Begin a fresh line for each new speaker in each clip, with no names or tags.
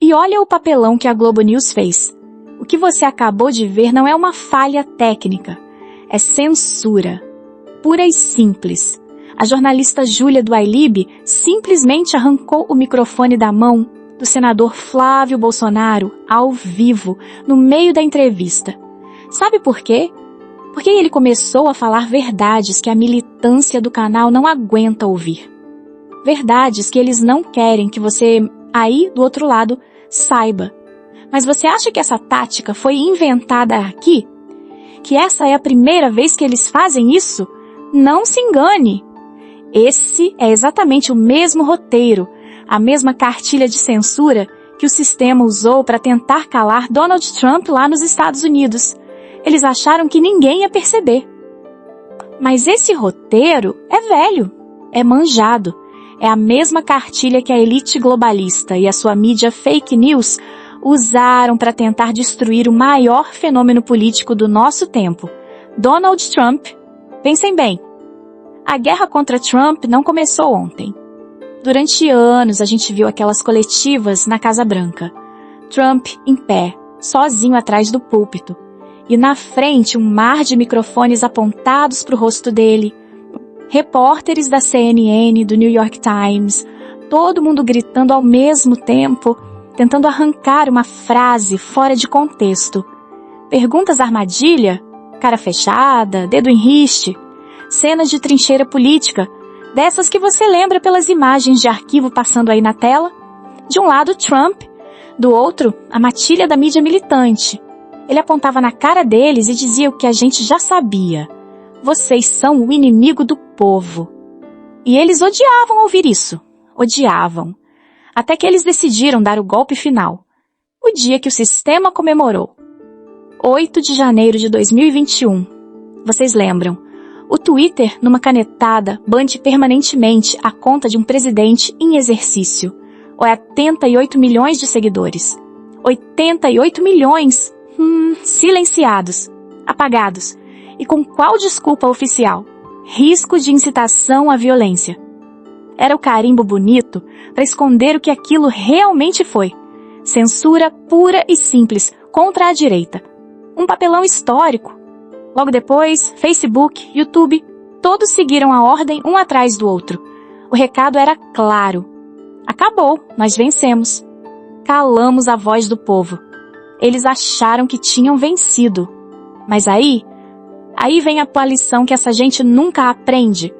E olha o papelão que a Globo News fez. O que você acabou de ver não é uma falha técnica, é censura. Pura e simples. A jornalista Júlia do iLib simplesmente arrancou o microfone da mão do senador Flávio Bolsonaro ao vivo, no meio da entrevista. Sabe por quê? Porque ele começou a falar verdades que a militância do canal não aguenta ouvir. Verdades que eles não querem que você, aí do outro lado, saiba. Mas você acha que essa tática foi inventada aqui? Que essa é a primeira vez que eles fazem isso? Não se engane! Esse é exatamente o mesmo roteiro, a mesma cartilha de censura que o sistema usou para tentar calar Donald Trump lá nos Estados Unidos. Eles acharam que ninguém ia perceber. Mas esse roteiro é velho, é manjado. É a mesma cartilha que a elite globalista e a sua mídia fake news usaram para tentar destruir o maior fenômeno político do nosso tempo, Donald Trump. Pensem bem, a guerra contra Trump não começou ontem. Durante anos a gente viu aquelas coletivas na Casa Branca. Trump em pé, sozinho atrás do púlpito. E na frente um mar de microfones apontados para o rosto dele. Repórteres da CNN, do New York Times, todo mundo gritando ao mesmo tempo, tentando arrancar uma frase fora de contexto. Perguntas armadilha, cara fechada, dedo em riste, cenas de trincheira política, dessas que você lembra pelas imagens de arquivo passando aí na tela. De um lado, Trump, do outro, a matilha da mídia militante. Ele apontava na cara deles e dizia o que a gente já sabia. Vocês são o inimigo do povo. E eles odiavam ouvir isso. Odiavam. Até que eles decidiram dar o golpe final. O dia que o sistema comemorou. 8 de janeiro de 2021. Vocês lembram? O Twitter, numa canetada, bane permanentemente a conta de um presidente em exercício. 88 milhões de seguidores. 88 milhões! Silenciados. Apagados. E com qual desculpa oficial? Risco de incitação à violência. Era o carimbo bonito para esconder o que aquilo realmente foi. Censura pura e simples contra a direita. Um papelão histórico. Logo depois, Facebook, YouTube, todos seguiram a ordem um atrás do outro. O recado era claro. Acabou, nós vencemos. Calamos a voz do povo. Eles acharam que tinham vencido. Mas aí vem a lição que essa gente nunca aprende.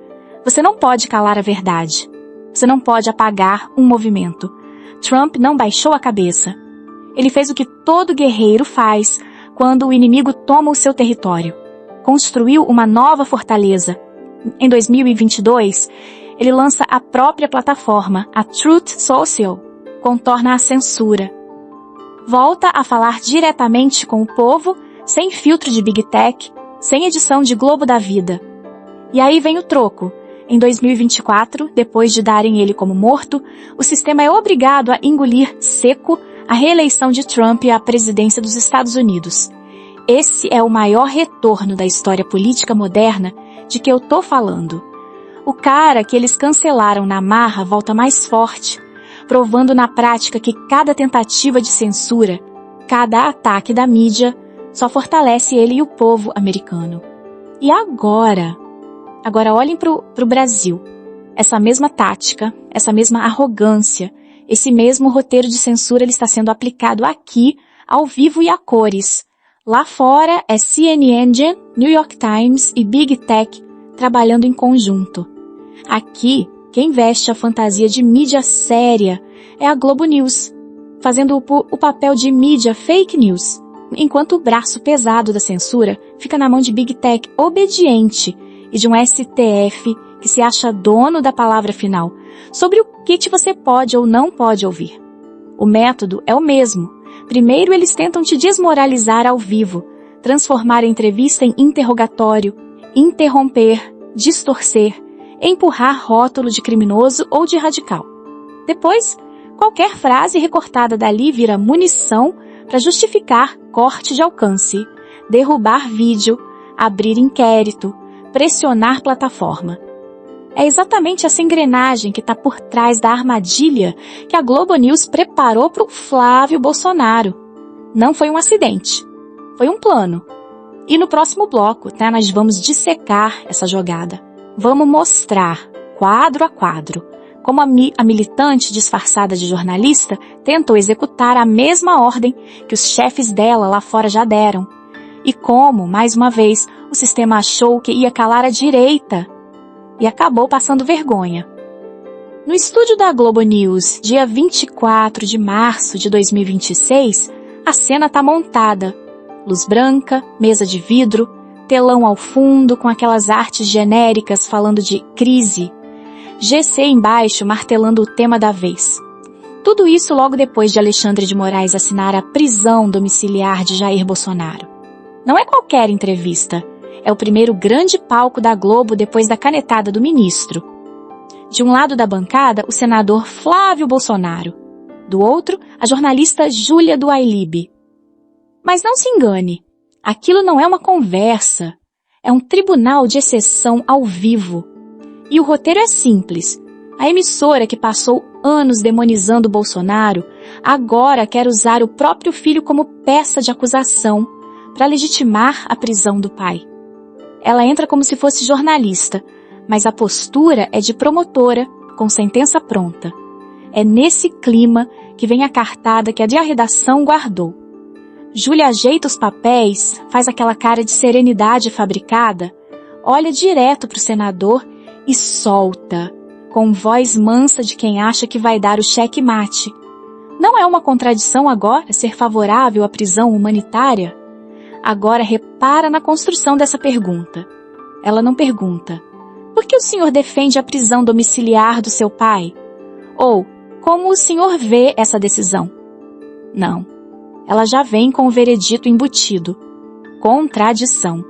Você não pode calar a verdade. Você não pode apagar um movimento. Trump não baixou a cabeça. Ele fez o que todo guerreiro faz quando o inimigo toma o seu território. Construiu uma nova fortaleza. Em 2022, ele lança a própria plataforma, a Truth Social, contorna a censura. Volta a falar diretamente com o povo, sem filtro de Big Tech, sem edição de Globo da Vida. E aí vem o troco. Em 2024, depois de darem ele como morto, o sistema é obrigado a engolir seco a reeleição de Trump à presidência dos Estados Unidos. Esse é o maior retorno da história política moderna de que eu tô falando. O cara que eles cancelaram na marra volta mais forte, provando na prática que cada tentativa de censura, cada ataque da mídia, só fortalece ele e o povo americano. E agora? Agora olhem pro Brasil. Essa mesma tática, essa mesma arrogância, esse mesmo roteiro de censura ele está sendo aplicado aqui, ao vivo e a cores. Lá fora é CNN, New York Times e Big Tech trabalhando em conjunto. Aqui, quem veste a fantasia de mídia séria é a Globo News, fazendo o papel de mídia fake news, enquanto o braço pesado da censura fica na mão de Big Tech obediente e de um STF que se acha dono da palavra final sobre o que você pode ou não pode ouvir. O método é o mesmo. Primeiro eles tentam te desmoralizar ao vivo, transformar a entrevista em interrogatório, interromper, distorcer, empurrar rótulo de criminoso ou de radical. Depois, qualquer frase recortada dali vira munição para justificar corte de alcance, derrubar vídeo, abrir inquérito, pressionar plataforma. É exatamente essa engrenagem que está por trás da armadilha que a Globo News preparou para o Flávio Bolsonaro. Não foi um acidente, foi um plano. E no próximo bloco, nós vamos dissecar essa jogada. Vamos mostrar, quadro a quadro, como a militante disfarçada de jornalista tentou executar a mesma ordem que os chefes dela lá fora já deram. E como, mais uma vez, o sistema achou que ia calar a direita e acabou passando vergonha. No estúdio da Globo News, dia 24 de março de 2026, a cena está montada. Luz branca, mesa de vidro, telão ao fundo com aquelas artes genéricas falando de crise, GC embaixo martelando o tema da vez. Tudo isso logo depois de Alexandre de Moraes assinar a prisão domiciliar de Jair Bolsonaro. Não é qualquer entrevista, é o primeiro grande palco da Globo depois da canetada do ministro. De um lado da bancada, o senador Flávio Bolsonaro. Do outro, a jornalista Júlia do Ailib. Mas não se engane, aquilo não é uma conversa, é um tribunal de exceção ao vivo. E o roteiro é simples. A emissora que passou anos demonizando Bolsonaro, agora quer usar o próprio filho como peça de acusação para legitimar a prisão do pai. Ela entra como se fosse jornalista, mas a postura é de promotora, com sentença pronta. É nesse clima que vem a cartada que a redação guardou. Júlia ajeita os papéis, faz aquela cara de serenidade fabricada, olha direto para o senador e solta, com voz mansa de quem acha que vai dar o cheque-mate. Não é uma contradição agora ser favorável à prisão humanitária? Agora repara na construção dessa pergunta. Ela não pergunta, por que o senhor defende a prisão domiciliar do seu pai? Ou, como o senhor vê essa decisão? Não. Ela já vem com o veredito embutido. Contradição.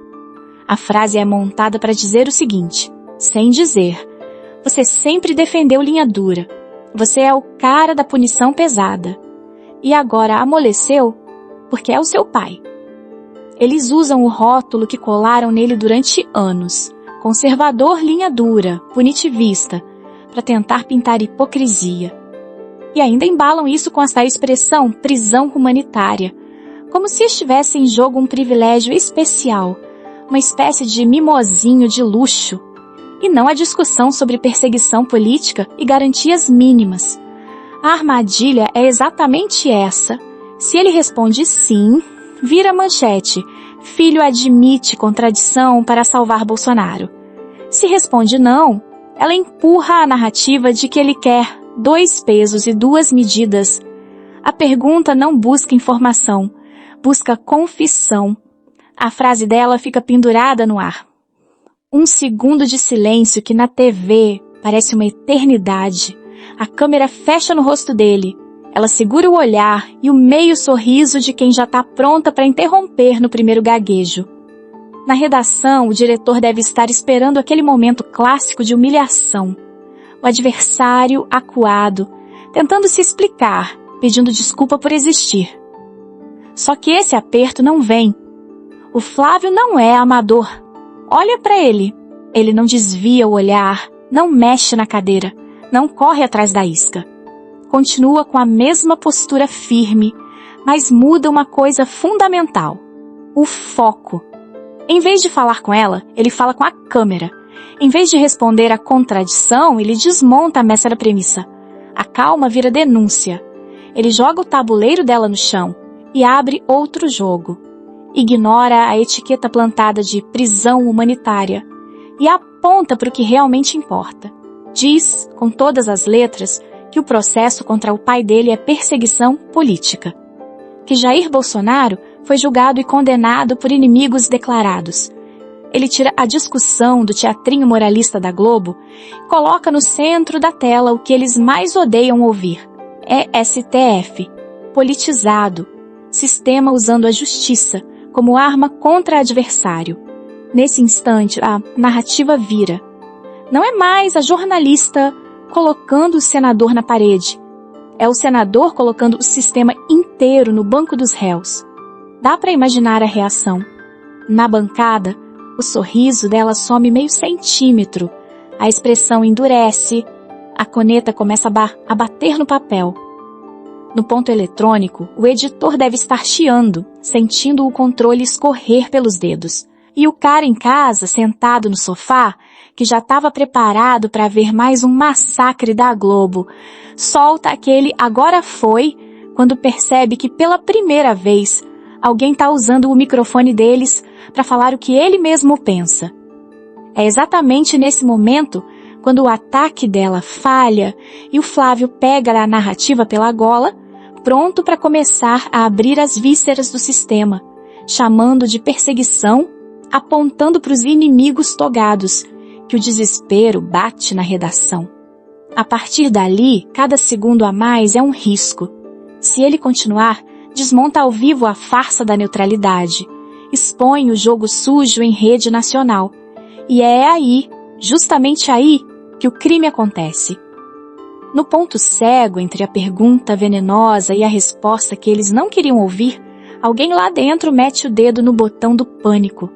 A frase é montada para dizer o seguinte, sem dizer, você sempre defendeu linha dura, você é o cara da punição pesada, e agora amoleceu porque é o seu pai. Eles usam o rótulo que colaram nele durante anos, conservador linha dura, punitivista, para tentar pintar hipocrisia. E ainda embalam isso com essa expressão prisão humanitária, como se estivesse em jogo um privilégio especial, uma espécie de mimosinho de luxo, e não a discussão sobre perseguição política e garantias mínimas. A armadilha é exatamente essa. Se ele responde sim, vira manchete, filho admite contradição para salvar Bolsonaro. Se responde não, ela empurra a narrativa de que ele quer 2 pesos e 2 medidas. A pergunta não busca informação, busca confissão. A frase dela fica pendurada no ar. Um segundo de silêncio que na TV parece uma eternidade. A câmera fecha no rosto dele. Ela segura o olhar e o meio sorriso de quem já está pronta para interromper no primeiro gaguejo. Na redação, o diretor deve estar esperando aquele momento clássico de humilhação. O adversário acuado, tentando se explicar, pedindo desculpa por existir. Só que esse aperto não vem. O Flávio não é amador. Olha para ele. Ele não desvia o olhar, não mexe na cadeira, não corre atrás da isca. Continua com a mesma postura firme, mas muda uma coisa fundamental: o foco. Em vez de falar com ela, ele fala com a câmera. Em vez de responder à contradição, ele desmonta a mestra premissa. A calma vira denúncia. Ele joga o tabuleiro dela no chão e abre outro jogo. Ignora a etiqueta plantada de prisão humanitária e aponta para o que realmente importa. Diz, com todas as letras, que o processo contra o pai dele é perseguição política. Que Jair Bolsonaro foi julgado e condenado por inimigos declarados. Ele tira a discussão do teatrinho moralista da Globo e coloca no centro da tela o que eles mais odeiam ouvir. É STF, politizado, sistema usando a justiça como arma contra adversário. Nesse instante, a narrativa vira. Não é mais a jornalista colocando o senador na parede. É o senador colocando o sistema inteiro no banco dos réus. Dá para imaginar a reação. Na bancada, o sorriso dela some meio centímetro, A expressão endurece, a caneta começa a bater no papel. No ponto eletrônico, o editor deve estar chiando, sentindo o controle escorrer pelos dedos. E o cara em casa, sentado no sofá, que já estava preparado para ver mais um massacre da Globo, solta aquele "agora foi", quando percebe que pela primeira vez alguém está usando o microfone deles para falar o que ele mesmo pensa. É exatamente nesse momento, quando o ataque dela falha e o Flávio pega a narrativa pela gola, pronto para começar a abrir as vísceras do sistema, chamando de perseguição, apontando para os inimigos togados, que o desespero bate na redação. A partir dali, cada segundo a mais é um risco. Se ele continuar, desmonta ao vivo a farsa da neutralidade, expõe o jogo sujo em rede nacional. E é aí, justamente aí, que o crime acontece. No ponto cego entre a pergunta venenosa e a resposta que eles não queriam ouvir, alguém lá dentro mete o dedo no botão do pânico.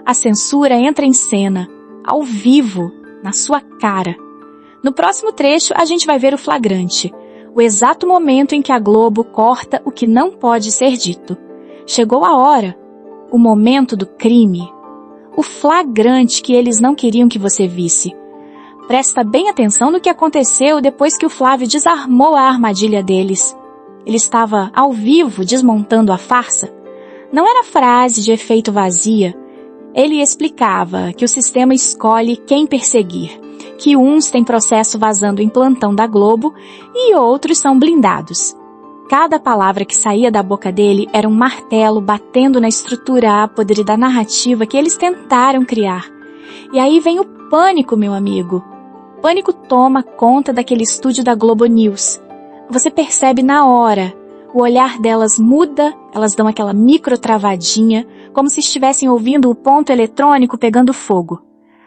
A censura entra em cena, ao vivo, na sua cara. No próximo trecho, a gente vai ver o flagrante, o exato momento em que a Globo corta o que não pode ser dito. Chegou a hora, o momento do crime, o flagrante que eles não queriam que você visse. Presta bem atenção no que aconteceu depois que o Flávio desarmou a armadilha deles. Ele estava ao vivo desmontando a farsa. Não era frase de efeito vazia. Ele explicava que o sistema escolhe quem perseguir, que uns têm processo vazando em plantão da Globo e outros são blindados. Cada palavra que saía da boca dele era um martelo batendo na estrutura podre da narrativa que eles tentaram criar. E aí vem o pânico, meu amigo. O pânico toma conta daquele estúdio da Globo News. Você percebe na hora. O olhar delas muda, elas dão aquela micro-travadinha, como se estivessem ouvindo o ponto eletrônico pegando fogo.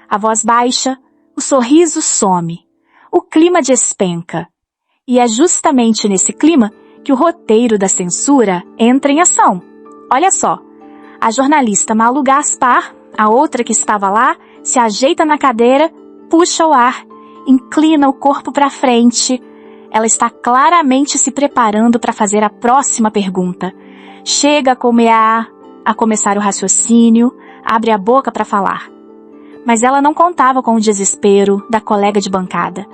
A voz baixa, o sorriso some, o clima despenca. E é justamente nesse clima que o roteiro da censura entra em ação. Olha só, a jornalista Malu Gaspar, a outra que estava lá, se ajeita na cadeira, puxa o ar, inclina o corpo para frente. Ela está claramente se preparando para fazer a próxima pergunta. Chega a começar o raciocínio, abre a boca para falar. Mas ela não contava com o desespero da colega de bancada.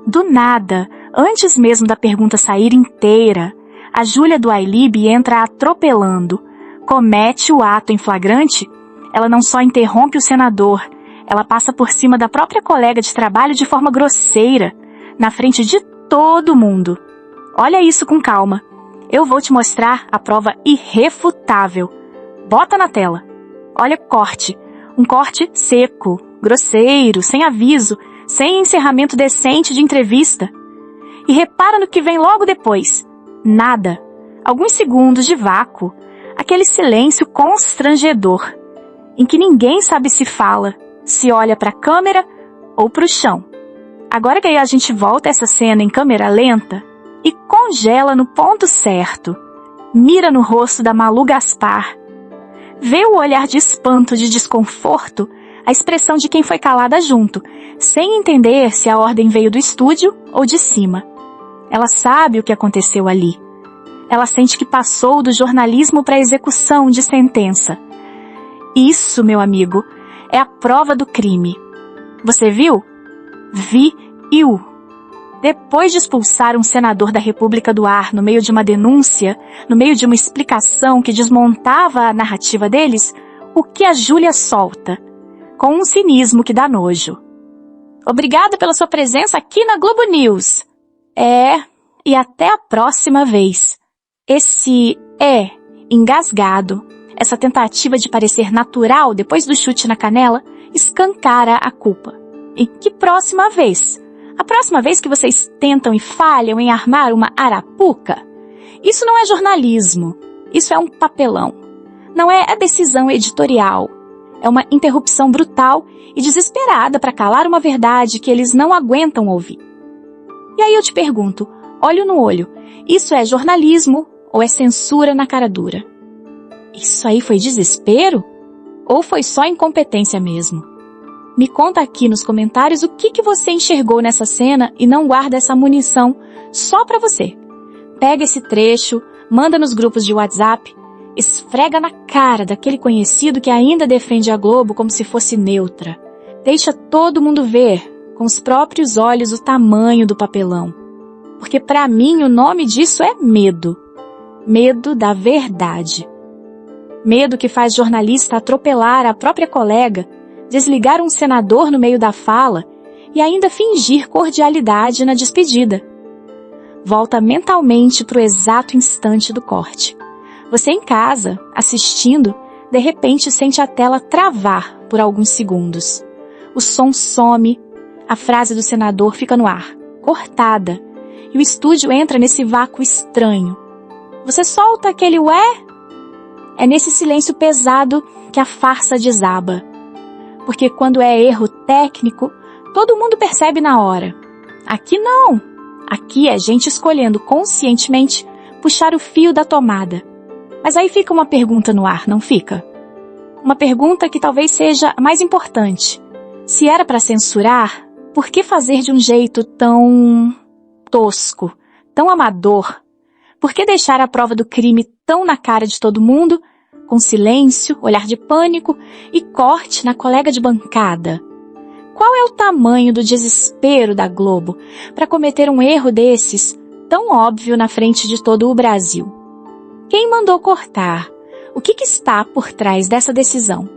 Do nada, antes mesmo da pergunta sair inteira, a Júlia do iLib entra atropelando. Comete o ato em flagrante. Ela não só interrompe o senador, ela passa por cima da própria colega de trabalho de forma grosseira, na frente de todo mundo. Olha isso com calma. Eu vou te mostrar a prova irrefutável. Bota na tela. Olha o corte. Um corte seco, grosseiro, sem aviso, sem encerramento decente de entrevista. E repara no que vem logo depois. Nada. Alguns segundos de vácuo. Aquele silêncio constrangedor, em que ninguém sabe se fala, se olha para a câmera ou para o chão. Agora que a gente volta essa cena em câmera lenta e congela no ponto certo, mira no rosto da Malu Gaspar, vê o olhar de espanto, de desconforto, a expressão de quem foi calada junto, sem entender se a ordem veio do estúdio ou de cima. Ela sabe o que aconteceu ali. Ela sente que passou do jornalismo para a execução de sentença. Isso, meu amigo, é a prova do crime. Você viu? Viu. Depois de expulsar um senador da República do ar no meio de uma denúncia, no meio de uma explicação que desmontava a narrativa deles, o que a Júlia solta? Com um cinismo que dá nojo. Obrigada pela sua presença aqui na Globo News. E até a próxima vez. Esse engasgado, essa tentativa de parecer natural depois do chute na canela, escancara a culpa. E que próxima vez? A próxima vez que vocês tentam e falham em armar uma arapuca? Isso não é jornalismo, isso é um papelão. Não é a decisão editorial. É uma interrupção brutal e desesperada para calar uma verdade que eles não aguentam ouvir. E aí eu te pergunto, olho no olho, isso é jornalismo ou é censura na cara dura? Isso aí foi desespero? Ou foi só incompetência mesmo? Me conta aqui nos comentários o que você enxergou nessa cena e não guarda essa munição só pra você. Pega esse trecho, manda nos grupos de WhatsApp, esfrega na cara daquele conhecido que ainda defende a Globo como se fosse neutra. Deixa todo mundo ver, com os próprios olhos, o tamanho do papelão. Porque pra mim o nome disso é medo. Medo da verdade. Medo que faz jornalista atropelar a própria colega, desligar um senador no meio da fala e ainda fingir cordialidade na despedida. Volta mentalmente pro exato instante do corte. Você em casa, assistindo, de repente sente a tela travar por alguns segundos. O som some, a frase do senador fica no ar, cortada, e o estúdio entra nesse vácuo estranho. Você solta aquele ué? É nesse silêncio pesado que a farsa desaba. Porque quando é erro técnico, todo mundo percebe na hora. Aqui não. Aqui é gente escolhendo conscientemente puxar o fio da tomada. Mas aí fica uma pergunta no ar, não fica? Uma pergunta que talvez seja a mais importante. Se era para censurar, por que fazer de um jeito tão tosco, tão amador? Por que deixar a prova do crime tão na cara de todo mundo, com silêncio, olhar de pânico e corte na colega de bancada? Qual é o tamanho do desespero da Globo para cometer um erro desses, tão óbvio na frente de todo o Brasil? Quem mandou cortar? O que está por trás dessa decisão?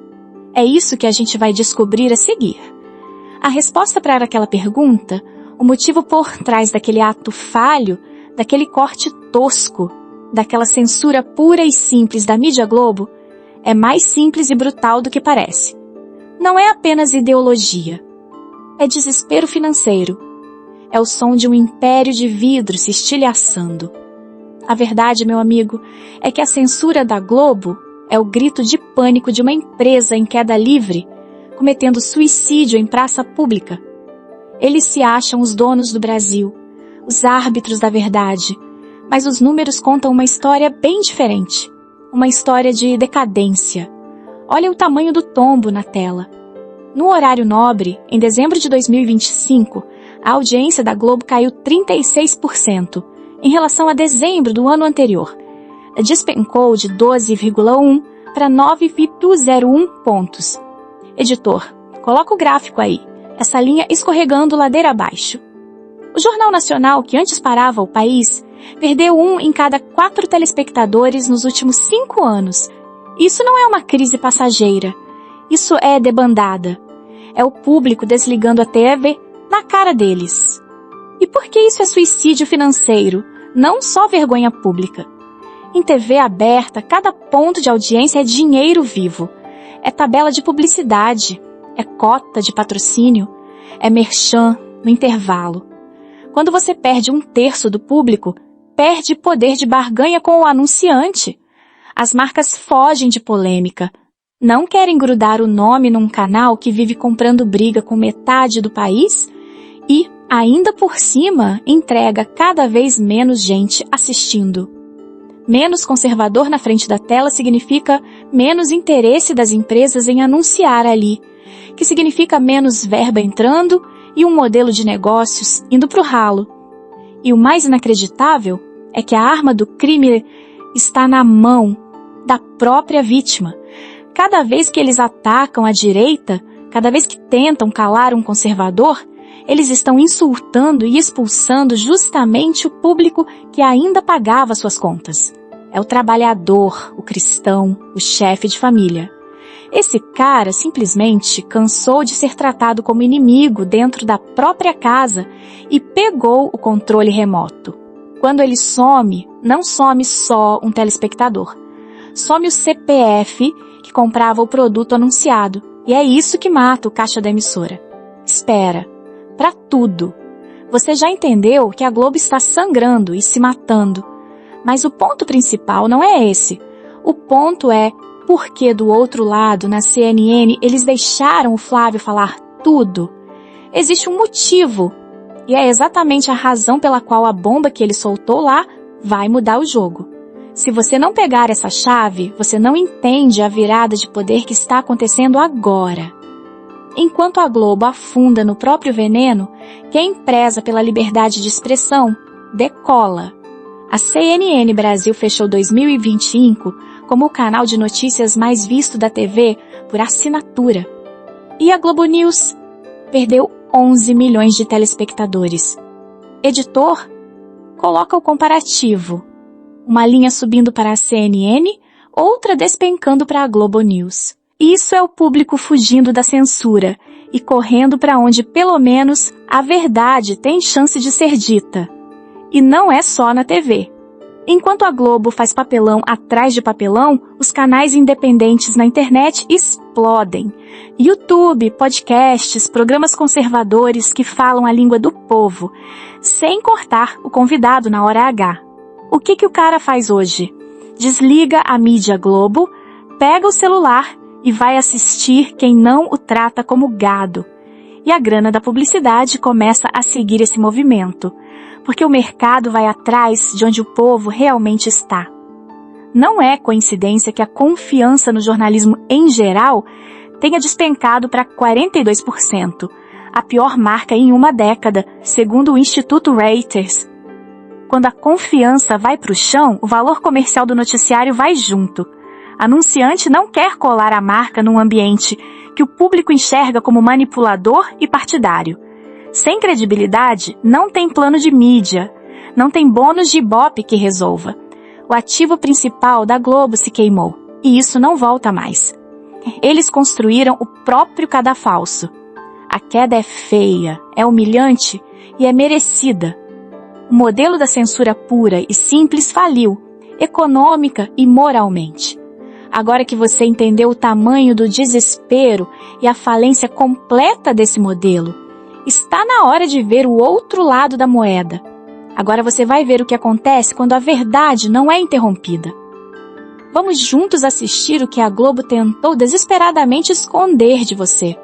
É isso que a gente vai descobrir a seguir. A resposta para aquela pergunta, o motivo por trás daquele ato falho, daquele corte tosco, daquela censura pura e simples da mídia Globo, é mais simples e brutal do que parece. Não é apenas ideologia. É desespero financeiro. É o som de um império de vidro se estilhaçando. A verdade, meu amigo, é que a censura da Globo é o grito de pânico de uma empresa em queda livre, cometendo suicídio em praça pública. Eles se acham os donos do Brasil, os árbitros da verdade, mas os números contam uma história bem diferente, uma história de decadência. Olha o tamanho do tombo na tela. No horário nobre, em dezembro de 2025, a audiência da Globo caiu 36% em relação a dezembro do ano anterior. Despencou de 12,1 para 9,01 pontos. Editor, coloca o gráfico aí, essa linha escorregando ladeira abaixo. O Jornal Nacional, que antes parava o país, perdeu 1 em cada 4 telespectadores nos últimos 5 anos. Isso não é uma crise passageira. Isso é debandada. É o público desligando a TV na cara deles. E por que isso é suicídio financeiro? Não só vergonha pública. Em TV aberta, cada ponto de audiência é dinheiro vivo. É tabela de publicidade. É cota de patrocínio. É merchan no intervalo. Quando você perde 1/3 do público, perde poder de barganha com o anunciante. As marcas fogem de polêmica. Não querem grudar o nome num canal que vive comprando briga com metade do país e, ainda por cima, entrega cada vez menos gente assistindo. Menos conservador na frente da tela significa menos interesse das empresas em anunciar ali, que significa menos verba entrando e um modelo de negócios indo pro ralo. E o mais inacreditável é que a arma do crime está na mão da própria vítima. Cada vez que eles atacam a direita, cada vez que tentam calar um conservador, eles estão insultando e expulsando justamente o público que ainda pagava suas contas. É o trabalhador, o cristão, o chefe de família. Esse cara simplesmente cansou de ser tratado como inimigo dentro da própria casa e pegou o controle remoto. Quando ele some, não some só um telespectador. Some o CPF que comprava o produto anunciado. E é isso que mata o caixa da emissora. Espera. Para tudo. Você já entendeu que a Globo está sangrando e se matando. Mas o ponto principal não é esse. O ponto é por que do outro lado, na CNN, eles deixaram o Flávio falar tudo. Existe um motivo. E é exatamente a razão pela qual a bomba que ele soltou lá vai mudar o jogo. Se você não pegar essa chave, você não entende a virada de poder que está acontecendo agora. Enquanto a Globo afunda no próprio veneno, quem preza pela liberdade de expressão decola. A CNN Brasil fechou 2025 como o canal de notícias mais visto da TV por assinatura. E a Globo News perdeu 11 milhões de telespectadores. Editor, coloca o comparativo. Uma linha subindo para a CNN, outra despencando para a Globo News. Isso é o público fugindo da censura e correndo para onde, pelo menos, a verdade tem chance de ser dita. E não é só na TV. Enquanto a Globo faz papelão atrás de papelão, os canais independentes na internet explodem. YouTube, podcasts, programas conservadores que falam a língua do povo, sem cortar o convidado na hora H. O que o cara faz hoje? Desliga a mídia Globo, pega o celular e vai assistir quem não o trata como gado. E a grana da publicidade começa a seguir esse movimento, porque o mercado vai atrás de onde o povo realmente está. Não é coincidência que a confiança no jornalismo em geral tenha despencado para 42%, a pior marca em uma década, segundo o Instituto Reuters. Quando a confiança vai para o chão, o valor comercial do noticiário vai junto. Anunciante não quer colar a marca num ambiente que o público enxerga como manipulador e partidário. Sem credibilidade, não tem plano de mídia, não tem bônus de Ibope que resolva. O ativo principal da Globo se queimou, e isso não volta mais. Eles construíram o próprio cadafalso. A queda é feia, é humilhante e é merecida. O modelo da censura pura e simples faliu, econômica e moralmente. Agora que você entendeu o tamanho do desespero e a falência completa desse modelo, está na hora de ver o outro lado da moeda. Agora você vai ver o que acontece quando a verdade não é interrompida. Vamos juntos assistir o que a Globo tentou desesperadamente esconder de você.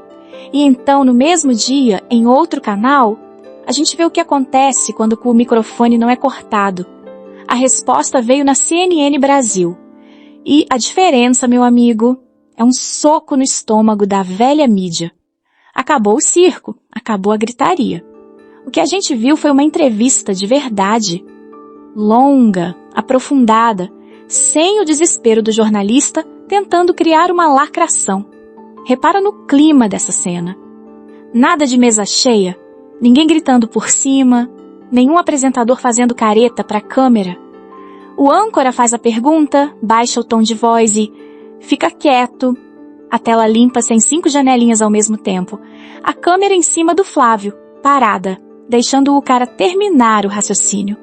E então, no mesmo dia, em outro canal, a gente vê o que acontece quando o microfone não é cortado. A resposta veio na CNN Brasil. E a diferença, meu amigo, é um soco no estômago da velha mídia. Acabou o circo, acabou a gritaria. O que a gente viu foi uma entrevista de verdade, longa, aprofundada, sem o desespero do jornalista tentando criar uma lacração. Repara no clima dessa cena. Nada de mesa cheia, ninguém gritando por cima, nenhum apresentador fazendo careta para a câmera. O âncora faz a pergunta, baixa o tom de voz e fica quieto. A tela limpa sem 5 janelinhas ao mesmo tempo. A câmera em cima do Flávio, parada, deixando o cara terminar o raciocínio.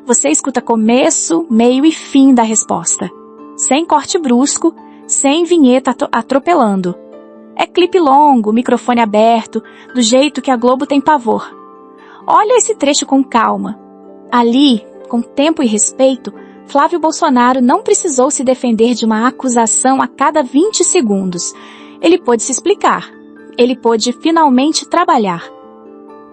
Você escuta começo, meio e fim da resposta. Sem corte brusco, sem vinheta atropelando. É clipe longo, microfone aberto, do jeito que a Globo tem pavor. Olha esse trecho com calma. Ali, com tempo e respeito, Flávio Bolsonaro não precisou se defender de uma acusação a cada 20 segundos. Ele pôde se explicar. Ele pôde finalmente trabalhar.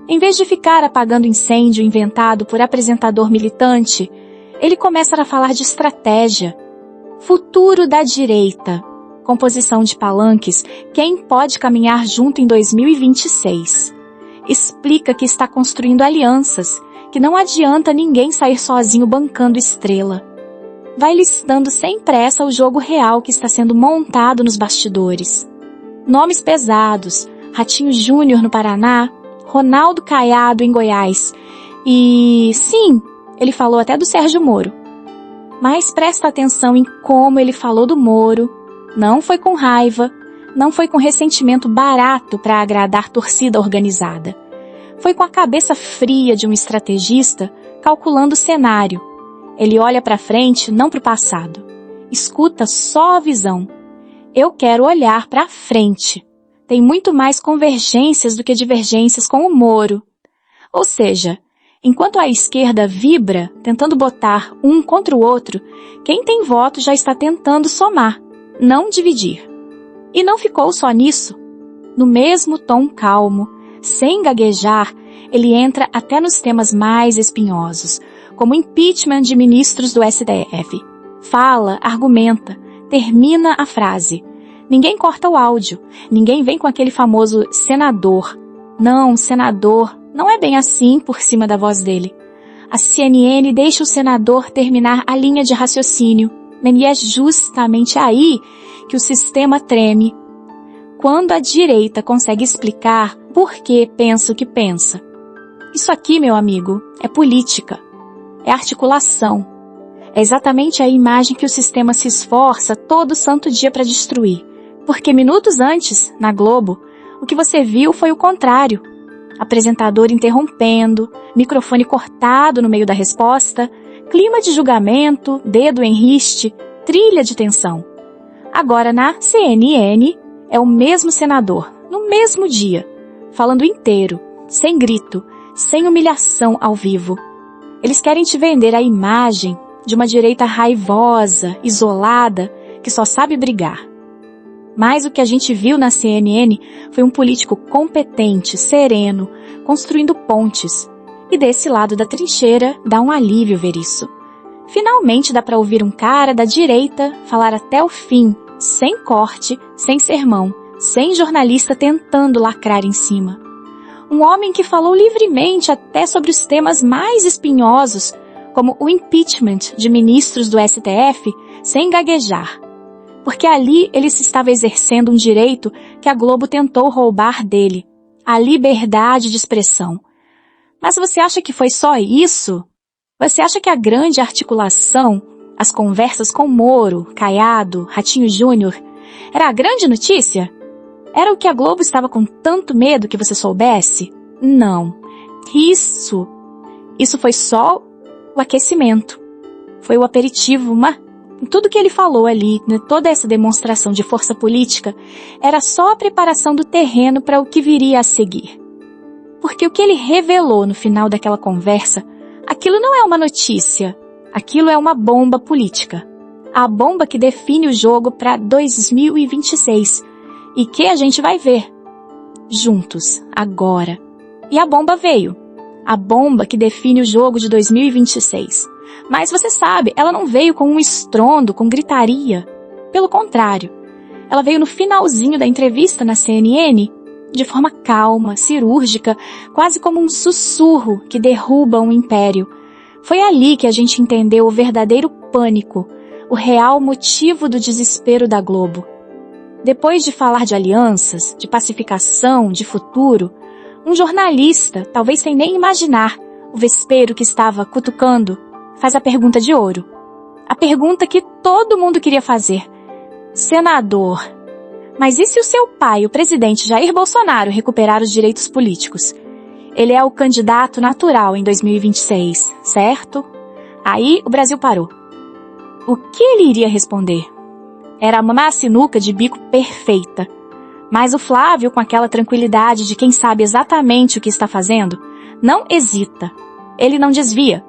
Em vez de ficar apagando incêndio inventado por apresentador militante, ele começa a falar de estratégia. Futuro da direita. Composição de palanques, quem pode caminhar junto em 2026. Explica que está construindo alianças, que não adianta ninguém sair sozinho bancando estrela. Vai listando sem pressa o jogo real que está sendo montado nos bastidores. Nomes pesados, Ratinho Júnior no Paraná, Ronaldo Caiado em Goiás. E, sim, ele falou até do Sérgio Moro. Mas presta atenção em como ele falou do Moro. Não foi com raiva, não foi com ressentimento barato para agradar torcida organizada. Foi com a cabeça fria de um estrategista calculando o cenário. Ele olha para frente, não para o passado. Escuta só a visão. Eu quero olhar para frente. Tem muito mais convergências do que divergências com o Moro. Ou seja, enquanto a esquerda vibra, tentando botar um contra o outro, quem tem voto já está tentando somar, não dividir. E não ficou só nisso. No mesmo tom calmo, sem gaguejar, ele entra até nos temas mais espinhosos, como impeachment de ministros do STF. Fala, argumenta, termina a frase. Ninguém corta o áudio. Ninguém vem com aquele famoso senador. Não, senador, não é bem assim por cima da voz dele. A CNN deixa o senador terminar a linha de raciocínio, e é justamente aí que o sistema treme. Quando a direita consegue explicar por que pensa o que pensa. Isso aqui, meu amigo, é política, é articulação. É exatamente a imagem que o sistema se esforça todo santo dia para destruir. Porque minutos antes, na Globo, o que você viu foi o contrário. Apresentador interrompendo, microfone cortado no meio da resposta, clima de julgamento, dedo em riste, trilha de tensão. Agora na CNN é o mesmo senador, no mesmo dia, falando inteiro, sem grito, sem humilhação ao vivo. Eles querem te vender a imagem de uma direita raivosa, isolada, que só sabe brigar. Mas o que a gente viu na CNN foi um político competente, sereno, construindo pontes. E desse lado da trincheira dá um alívio ver isso. Finalmente dá para ouvir um cara da direita falar até o fim, sem corte, sem sermão, sem jornalista tentando lacrar em cima. Um homem que falou livremente até sobre os temas mais espinhosos, como o impeachment de ministros do STF, sem gaguejar. Porque ali ele se estava exercendo um direito que a Globo tentou roubar dele, a liberdade de expressão. Mas você acha que foi só isso? Você acha que a grande articulação, as conversas com Moro, Caiado, Ratinho Júnior, era a grande notícia? Era o que a Globo estava com tanto medo que você soubesse? Não. Isso foi só o aquecimento. Foi o aperitivo, tudo que ele falou ali, toda essa demonstração de força política, era só a preparação do terreno para o que viria a seguir. Porque o que ele revelou no final daquela conversa, aquilo não é uma notícia, aquilo é uma bomba política. A bomba que define o jogo para 2026 e que a gente vai ver juntos, agora. E a bomba veio. A bomba que define o jogo de 2026. Mas você sabe, ela não veio com um estrondo, com gritaria. Pelo contrário, ela veio no finalzinho da entrevista na CNN, de forma calma, cirúrgica, quase como um sussurro que derruba um império. Foi ali que a gente entendeu o verdadeiro pânico, o real motivo do desespero da Globo. Depois de falar de alianças, de pacificação, de futuro, um jornalista, talvez sem nem imaginar, o vespeiro que estava cutucando, faz a pergunta de ouro. A pergunta que todo mundo queria fazer. Senador, mas e se o seu pai, o presidente Jair Bolsonaro, recuperar os direitos políticos? Ele é o candidato natural em 2026, certo? Aí o Brasil parou. O que ele iria responder? Era uma sinuca de bico perfeita. Mas o Flávio, com aquela tranquilidade de quem sabe exatamente o que está fazendo, não hesita. Ele não desvia.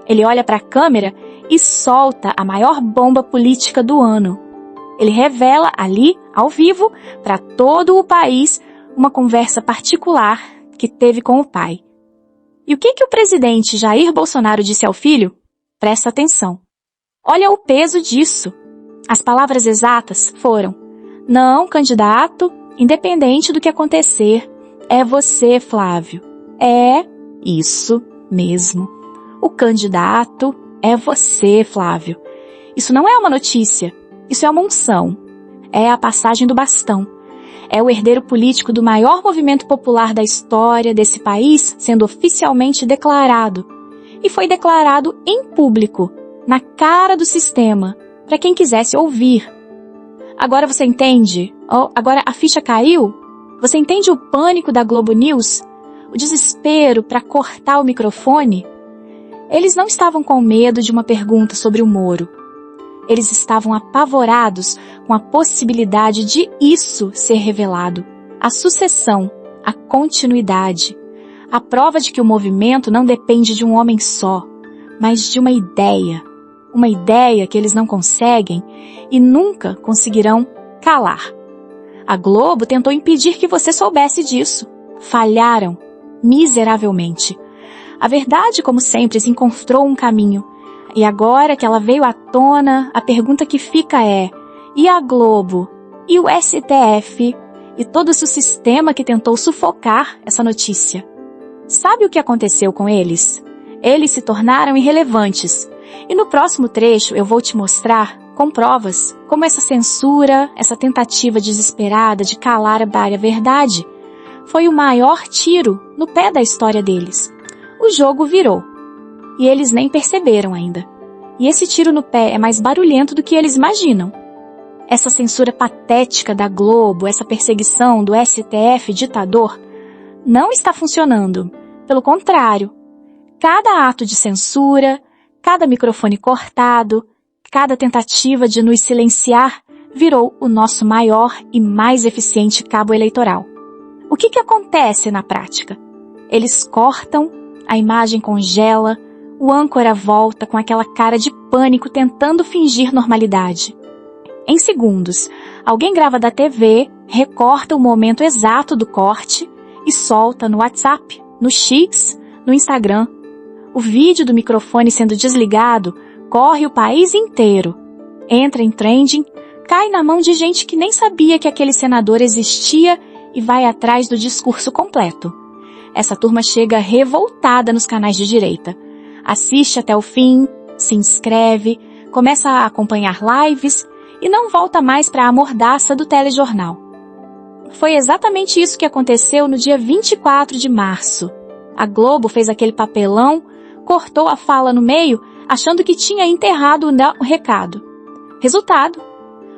Ele olha para a câmera e solta a maior bomba política do ano. Ele revela ali, ao vivo, para todo o país, uma conversa particular que teve com o pai. E o que o presidente Jair Bolsonaro disse ao filho? Presta atenção. Olha o peso disso. As palavras exatas foram: não, candidato, independente do que acontecer, é você, Flávio. É isso mesmo. O candidato é você, Flávio. Isso não é uma notícia, isso é uma unção. É a passagem do bastão. É o herdeiro político do maior movimento popular da história desse país sendo oficialmente declarado. E foi declarado em público, na cara do sistema, para quem quisesse ouvir. Agora você entende? Agora a ficha caiu? Você entende o pânico da Globo News? O desespero para cortar o microfone? Eles não estavam com medo de uma pergunta sobre o Moro. Eles estavam apavorados com a possibilidade de isso ser revelado. A sucessão, a continuidade. A prova de que o movimento não depende de um homem só, mas de uma ideia. Uma ideia que eles não conseguem e nunca conseguirão calar. A Globo tentou impedir que você soubesse disso. Falharam miseravelmente. A verdade, como sempre, se encontrou um caminho. E agora que ela veio à tona, a pergunta que fica é: e a Globo? e o STF e todo o sistema que tentou sufocar essa notícia. Sabe o que aconteceu com eles? Eles se tornaram irrelevantes. E no próximo trecho eu vou te mostrar, com provas, como essa censura, essa tentativa desesperada de calar a verdade, foi o maior tiro no pé da história deles. O jogo virou. E eles nem perceberam ainda. E esse tiro no pé é mais barulhento do que eles imaginam. Essa censura patética da Globo, essa perseguição do STF ditador, não está funcionando. Pelo contrário, cada ato de censura, cada microfone cortado, cada tentativa de nos silenciar virou o nosso maior e mais eficiente cabo eleitoral. O que acontece na prática? Eles cortam, a imagem congela, o âncora volta com aquela cara de pânico tentando fingir normalidade. Em segundos, alguém grava da TV, recorta o momento exato do corte e solta no WhatsApp, no X, no Instagram. O vídeo do microfone sendo desligado corre o país inteiro. Entra em trending, cai na mão de gente que nem sabia que aquele senador existia e vai atrás do discurso completo. Essa turma chega revoltada nos canais de direita. Assiste até o fim, se inscreve, começa a acompanhar lives e não volta mais para a mordaça do telejornal. Foi exatamente isso que aconteceu no dia 24 de março. A Globo fez aquele papelão, cortou a fala no meio, achando que tinha enterrado o recado. Resultado: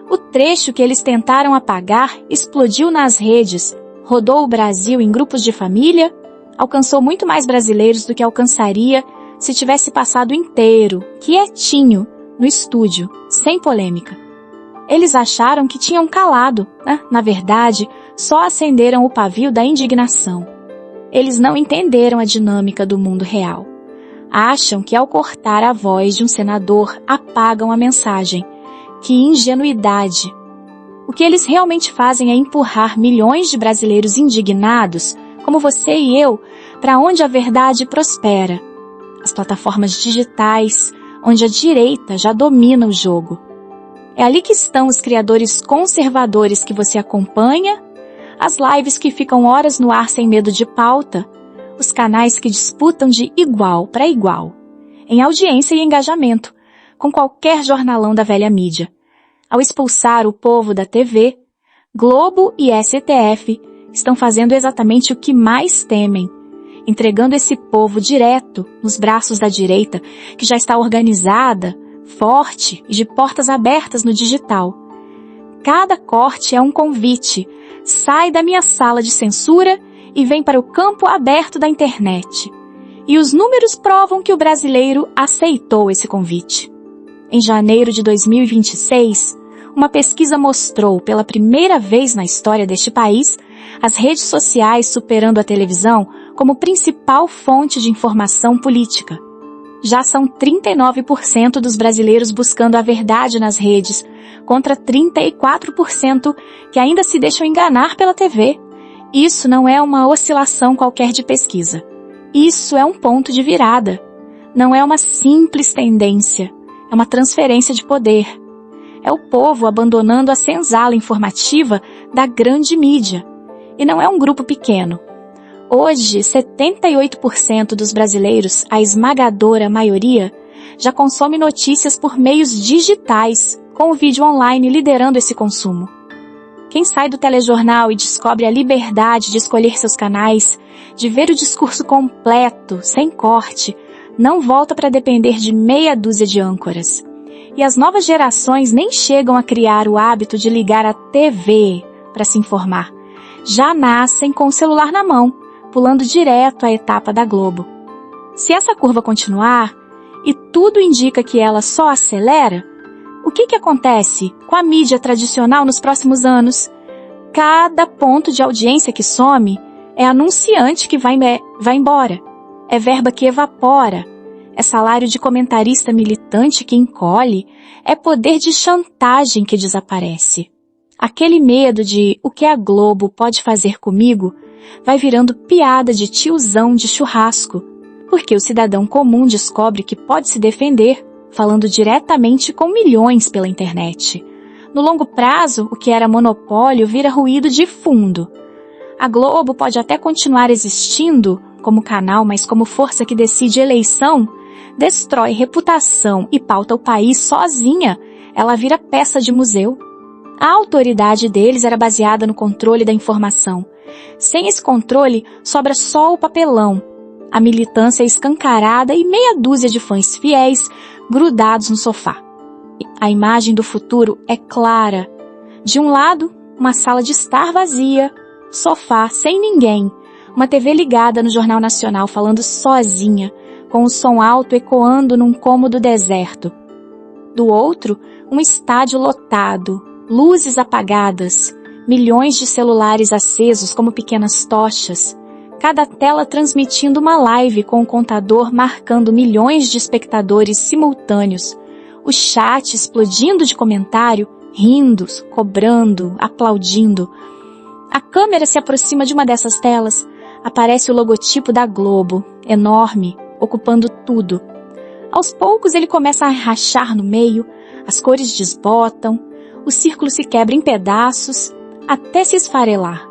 o trecho que eles tentaram apagar explodiu nas redes, rodou o Brasil em grupos de família, alcançou muito mais brasileiros do que alcançaria se tivesse passado inteiro, quietinho, no estúdio, sem polêmica. Eles acharam que tinham calado, né? Na verdade, só acenderam o pavio da indignação. Eles não entenderam a dinâmica do mundo real. Acham que ao cortar a voz de um senador apagam a mensagem. Que ingenuidade! O que eles realmente fazem é empurrar milhões de brasileiros indignados, como você e eu, para onde a verdade prospera. As plataformas digitais, onde a direita já domina o jogo. É ali que estão os criadores conservadores que você acompanha, as lives que ficam horas no ar sem medo de pauta, os canais que disputam de igual para igual, em audiência e engajamento, com qualquer jornalão da velha mídia. Ao expulsar o povo da TV, Globo e STF estão fazendo exatamente o que mais temem, entregando esse povo direto nos braços da direita, que já está organizada, forte e de portas abertas no digital. Cada corte é um convite. Sai da minha sala de censura e vem para o campo aberto da internet. E os números provam que o brasileiro aceitou esse convite. Em janeiro de 2026, uma pesquisa mostrou pela primeira vez na história deste país as redes sociais superando a televisão como principal fonte de informação política. Já são 39% dos brasileiros buscando a verdade nas redes, contra 34% que ainda se deixam enganar pela TV. Isso não é uma oscilação qualquer de pesquisa. Isso é um ponto de virada. Não é uma simples tendência. É uma transferência de poder. É o povo abandonando a senzala informativa da grande mídia. E não é um grupo pequeno. Hoje, 78% dos brasileiros, a esmagadora maioria, já consome notícias por meios digitais, com o vídeo online liderando esse consumo. Quem sai do telejornal e descobre a liberdade de escolher seus canais, de ver o discurso completo, sem corte, não volta para depender de meia dúzia de âncoras. E as novas gerações nem chegam a criar o hábito de ligar a TV para se informar. Já nascem com o celular na mão, pulando direto à etapa da Globo. Se essa curva continuar, e tudo indica que ela só acelera, o que acontece com a mídia tradicional nos próximos anos? Cada ponto de audiência que some é anunciante que vai embora, é verba que evapora, é salário de comentarista militante que encolhe, é poder de chantagem que desaparece. Aquele medo de o que a Globo pode fazer comigo vai virando piada de tiozão de churrasco, porque o cidadão comum descobre que pode se defender falando diretamente com milhões pela internet. No longo prazo, o que era monopólio vira ruído de fundo. A Globo pode até continuar existindo como canal, mas como força que decide eleição, destrói reputação e pauta o país sozinha, ela vira peça de museu. A autoridade deles era baseada no controle da informação. Sem esse controle, sobra só o papelão, a militância escancarada e meia dúzia de fãs fiéis grudados no sofá. A imagem do futuro é clara. De um lado, uma sala de estar vazia, sofá sem ninguém, uma TV ligada no Jornal Nacional falando sozinha, com o som alto ecoando num cômodo deserto. Do outro, um estádio lotado, luzes apagadas, milhões de celulares acesos como pequenas tochas, cada tela transmitindo uma live com o contador marcando milhões de espectadores simultâneos, o chat explodindo de comentário, rindo, cobrando, aplaudindo. A câmera se aproxima de uma dessas telas, aparece o logotipo da Globo, enorme, ocupando tudo. Aos poucos ele começa a rachar no meio, as cores desbotam, o círculo se quebra em pedaços, até se esfarelar.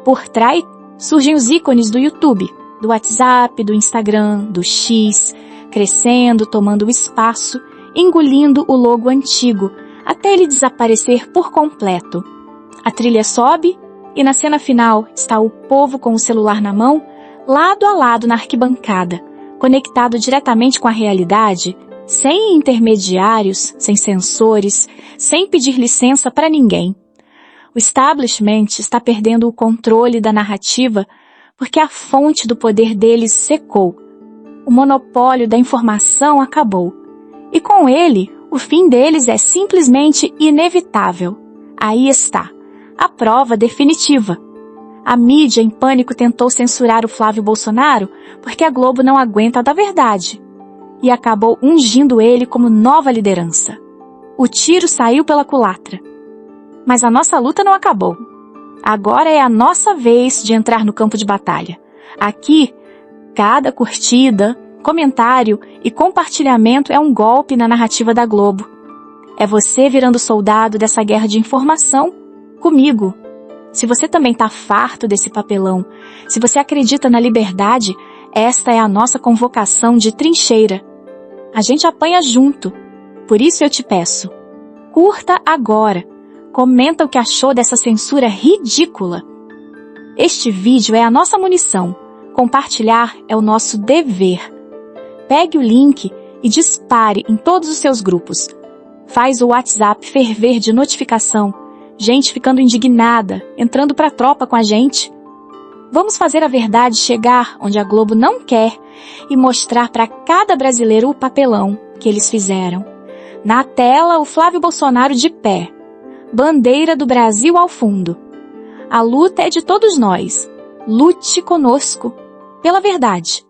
Por trás surgem os ícones do YouTube, do WhatsApp, do Instagram, do X, crescendo, tomando espaço, engolindo o logo antigo, até ele desaparecer por completo. A trilha sobe e na cena final está o povo com o celular na mão, lado a lado na arquibancada, conectado diretamente com a realidade, sem intermediários, sem censores, sem pedir licença para ninguém. O establishment está perdendo o controle da narrativa porque a fonte do poder deles secou. O monopólio da informação acabou. E com ele, o fim deles é simplesmente inevitável. Aí está, a prova definitiva. A mídia em pânico tentou censurar o Flávio Bolsonaro porque a Globo não aguenta da verdade e acabou ungindo ele como nova liderança. O tiro saiu pela culatra. Mas a nossa luta não acabou. Agora é a nossa vez de entrar no campo de batalha. Aqui, cada curtida, comentário e compartilhamento é um golpe na narrativa da Globo. É você virando soldado dessa guerra de informação comigo. Se você também está farto desse papelão, se você acredita na liberdade, esta é a nossa convocação de trincheira. A gente apanha junto. Por isso eu te peço, curta agora. Comenta o que achou dessa censura ridícula. Este vídeo é a nossa munição. Compartilhar é o nosso dever. Pegue o link e dispare em todos os seus grupos. Faz o WhatsApp ferver de notificação. Gente ficando indignada, entrando para a tropa com a gente. Vamos fazer a verdade chegar onde a Globo não quer e mostrar para cada brasileiro o papelão que eles fizeram. Na tela, o Flávio Bolsonaro de pé. Bandeira do Brasil ao fundo. A luta é de todos nós. Lute conosco pela verdade.